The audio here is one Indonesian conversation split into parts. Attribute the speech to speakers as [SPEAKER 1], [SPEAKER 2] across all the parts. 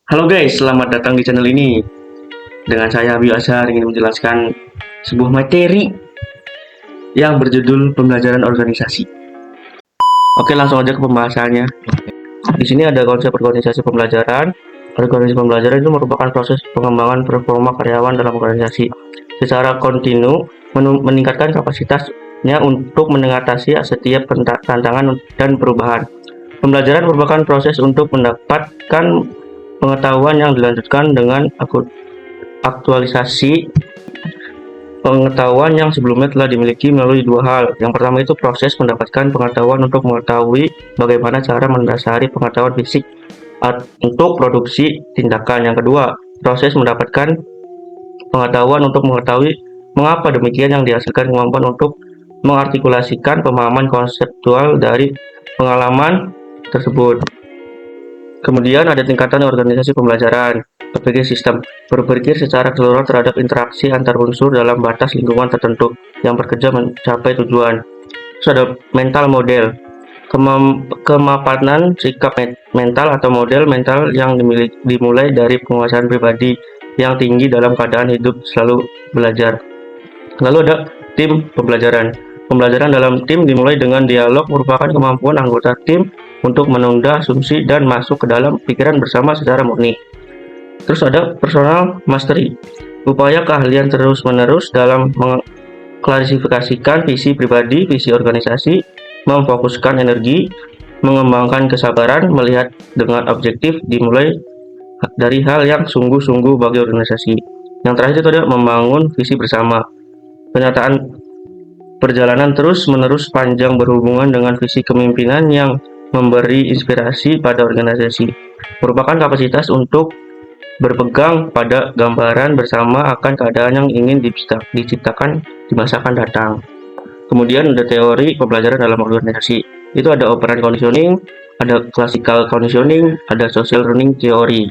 [SPEAKER 1] Halo guys, selamat datang di channel ini. Dengan saya Abi Azhar ingin menjelaskan sebuah materi yang berjudul pembelajaran organisasi. Oke, langsung aja ke pembahasannya. Di sini ada konsep organisasi pembelajaran. Organisasi pembelajaran itu merupakan proses pengembangan performa karyawan dalam organisasi secara kontinu, meningkatkan kapasitasnya untuk mengatasi setiap tantangan dan perubahan. Pembelajaran merupakan proses untuk mendapatkan pengetahuan yang dilanjutkan dengan aktualisasi pengetahuan yang sebelumnya telah dimiliki melalui dua hal. Yang pertama itu proses mendapatkan pengetahuan untuk mengetahui bagaimana cara mendasari pengetahuan fisik untuk produksi tindakan. Yang kedua, proses mendapatkan pengetahuan untuk mengetahui mengapa demikian yang dihasilkan kemampuan untuk mengartikulasikan pemahaman konseptual dari pengalaman tersebut. Kemudian ada tingkatan organisasi pembelajaran. Berpikir sistem, berpikir secara keseluruhan terhadap interaksi antar unsur dalam batas lingkungan tertentu yang bekerja mencapai tujuan. Terus ada mental model, kemapanan sikap mental atau model mental yang dimulai dari penguasaan pribadi yang tinggi dalam keadaan hidup selalu belajar. Lalu ada tim pembelajaran. Pembelajaran dalam tim dimulai dengan dialog, merupakan kemampuan anggota tim untuk menunda asumsi dan masuk ke dalam pikiran bersama secara murni. Terus ada personal mastery, upaya keahlian terus-menerus dalam mengklasifikasikan visi pribadi, visi organisasi, memfokuskan energi, mengembangkan kesabaran, melihat dengan objektif, dimulai dari hal yang sungguh-sungguh bagi organisasi. Yang terakhir itu ada membangun visi bersama, penyataan perjalanan terus-menerus panjang berhubungan dengan visi kepemimpinan yang memberi inspirasi pada organisasi, merupakan kapasitas untuk berpegang pada gambaran bersama akan keadaan yang ingin diciptakan di masa akan datang. Kemudian ada teori pembelajaran dalam organisasi. Itu ada operant conditioning, ada classical conditioning, ada social learning theory.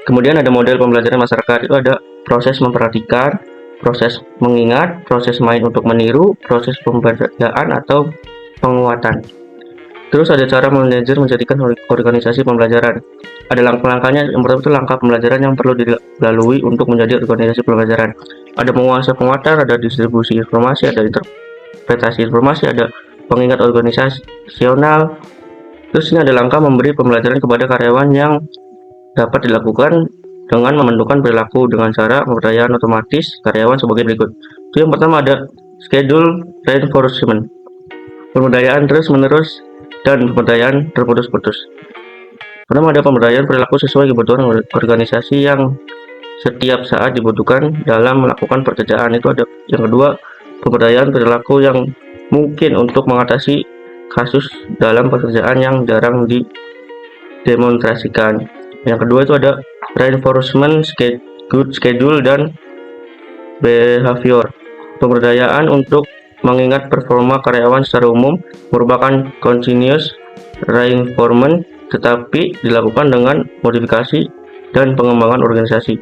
[SPEAKER 1] Kemudian ada model pembelajaran masyarakat. Itu ada proses memperhatikan, proses mengingat, proses main untuk meniru, proses pemberdayaan atau penguatan. Terus ada cara manajer menjadikan organisasi pembelajaran. Ada langkah-langkahnya. Yang pertama itu langkah pembelajaran yang perlu dilalui untuk menjadi organisasi pembelajaran. Ada penguasa penguatan, ada distribusi informasi, ada interpretasi informasi, ada pengingat organisasional. Terus ini ada langkah memberi pembelajaran kepada karyawan yang dapat dilakukan dengan membentukkan perilaku dengan cara pemberdayaan otomatis karyawan sebagai berikut. Itu yang pertama ada schedule reinforcement, pemberdayaan terus-menerus dan pemberdayaan terputus-putus. Pertama ada pemberdayaan perilaku sesuai kebutuhan organisasi yang setiap saat dibutuhkan dalam melakukan pekerjaan. Itu ada yang kedua, pemberdayaan perilaku yang mungkin untuk mengatasi kasus dalam pekerjaan yang jarang didemonstrasikan. Yang kedua itu ada reinforcement good schedule dan behavior, pemberdayaan untuk mengingat performa karyawan secara umum merupakan continuous reinforcement, tetapi dilakukan dengan modifikasi dan pengembangan organisasi.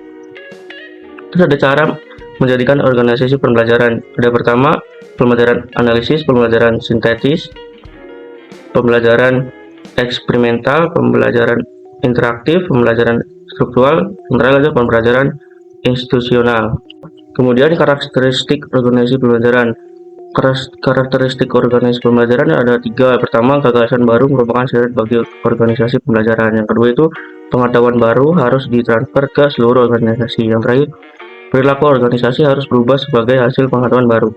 [SPEAKER 1] Terus ada cara menjadikan organisasi pembelajaran. Ada pertama, pembelajaran analisis, pembelajaran sintetis, pembelajaran eksperimental, pembelajaran interaktif, pembelajaran struktural, yang terakhir ada pembelajaran institusional. Kemudian karakteristik organisasi pembelajaran. Karakteristik organisasi pembelajaran ada tiga. Pertama, gagasan baru merupakan syarat bagi organisasi pembelajaran. Yang kedua itu pengetahuan baru harus ditransfer ke seluruh organisasi. Yang terakhir, perilaku organisasi harus berubah sebagai hasil pengetahuan baru.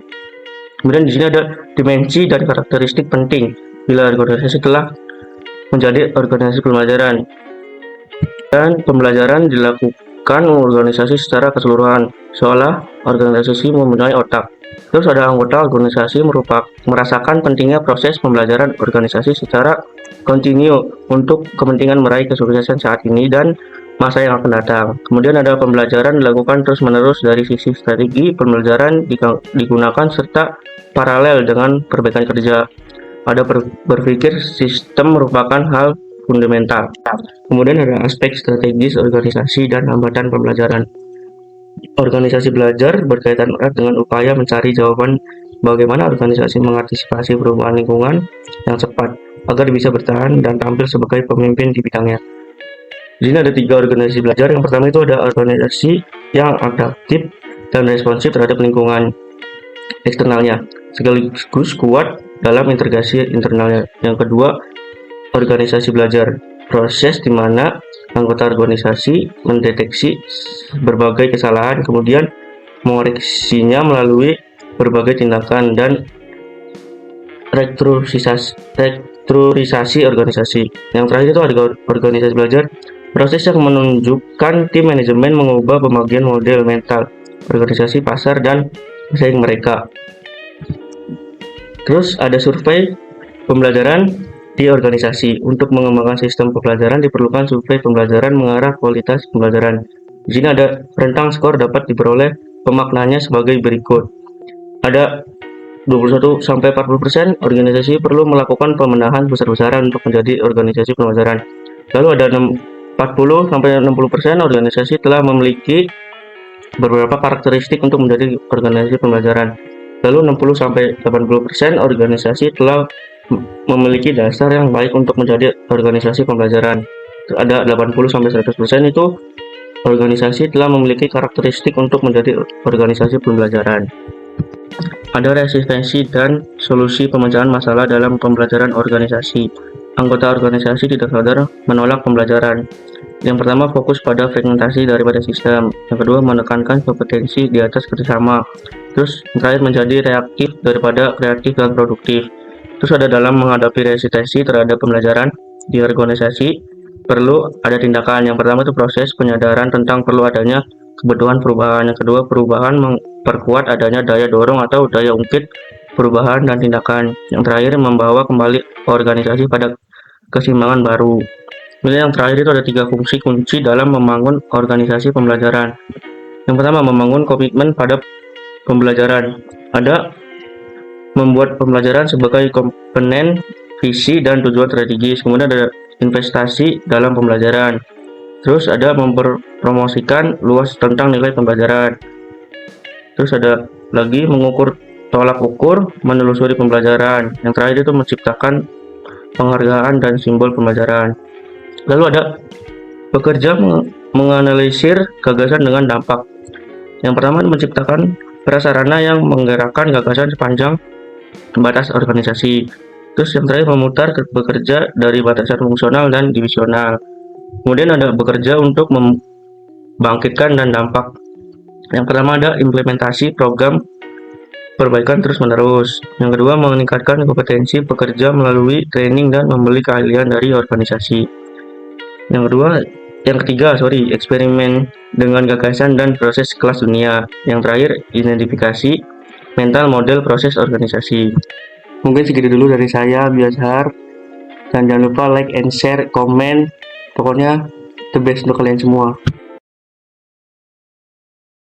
[SPEAKER 1] Kemudian di sini ada dimensi dan karakteristik penting bila organisasi telah menjadi organisasi pembelajaran. Dan pembelajaran dilakukan organisasi secara keseluruhan, seolah organisasi mempunyai otak. Terus ada anggota organisasi merasakan pentingnya proses pembelajaran organisasi secara kontinu untuk kepentingan meraih kesuksesan saat ini dan masa yang akan datang. Kemudian ada pembelajaran dilakukan terus-menerus dari sisi strategi pembelajaran digunakan serta paralel dengan perbaikan kerja. Ada berpikir sistem merupakan hal fundamental. Kemudian ada aspek strategis organisasi dan hambatan pembelajaran. Organisasi belajar berkaitan erat dengan upaya mencari jawaban bagaimana organisasi mengantisipasi perubahan lingkungan yang cepat agar bisa bertahan dan tampil sebagai pemimpin di bidangnya. Di sini ada 3 organisasi belajar. Yang pertama itu ada organisasi yang adaptif dan responsif terhadap lingkungan eksternalnya, sekaligus kuat dalam integrasi internalnya. Yang kedua, organisasi belajar, proses di mana anggota organisasi mendeteksi berbagai kesalahan, kemudian mengoreksinya melalui berbagai tindakan dan restrukturisasi organisasi. Yang terakhir itu ada organisasi belajar, proses yang menunjukkan tim manajemen mengubah pembagian model mental organisasi, pasar, dan pesaing mereka. Terus ada survei pembelajaran di organisasi. Untuk mengembangkan sistem pembelajaran diperlukan survei pembelajaran mengarah kualitas pembelajaran. Di sini ada rentang skor dapat diperoleh pemaknaannya sebagai berikut. Ada 21-40% organisasi perlu melakukan pemenahan besar-besaran untuk menjadi organisasi pembelajaran. Lalu ada 40-60% organisasi telah memiliki beberapa karakteristik untuk menjadi organisasi pembelajaran. Lalu 60-80% organisasi telah memiliki dasar yang baik untuk menjadi organisasi pembelajaran. Ada 80-100% itu organisasi telah memiliki karakteristik untuk menjadi organisasi pembelajaran. Ada resistensi dan solusi pemecahan masalah dalam pembelajaran organisasi. Anggota organisasi tidak sadar menolak pembelajaran. Yang pertama, fokus pada fragmentasi daripada sistem. Yang kedua, menekankan kompetensi di atas kerjasama. Terus terakhir, menjadi reaktif daripada kreatif dan produktif. Terus ada dalam menghadapi resistensi terhadap pembelajaran di organisasi, perlu ada tindakan. Yang pertama itu proses penyadaran tentang perlu adanya kebutuhan perubahan. Yang kedua, perubahan memperkuat adanya daya dorong atau daya ungkit perubahan dan tindakan. Yang terakhir, membawa kembali organisasi pada keseimbangan baru. Kemudian yang terakhir itu ada 3 fungsi kunci dalam membangun organisasi pembelajaran. Yang pertama, membangun komitmen pada pembelajaran. Ada membuat pembelajaran sebagai komponen visi dan tujuan strategis. Kemudian ada investasi dalam pembelajaran. Terus ada mempromosikan luas tentang nilai pembelajaran. Terus ada lagi mengukur tolak ukur, menelusuri pembelajaran. Yang terakhir itu menciptakan penghargaan dan simbol pembelajaran. Lalu ada bekerja menganalisir gagasan dengan dampak. Yang pertama, menciptakan prasarana yang menggerakkan gagasan sepanjang batas organisasi. Terus yang terakhir, memutar bekerja dari batasan fungsional dan divisional. Kemudian ada bekerja untuk membangkitkan dan dampak. Yang pertama ada implementasi program perbaikan terus-menerus. Yang kedua, meningkatkan kompetensi pekerja melalui training dan membeli keahlian dari organisasi. Yang ketiga, eksperimen dengan gagasan dan proses kelas dunia. Yang terakhir, identifikasi mental model proses organisasi. Mungkin segitu dulu dari saya, Biashar. Dan jangan lupa like and share, komen. Pokoknya the best untuk kalian semua.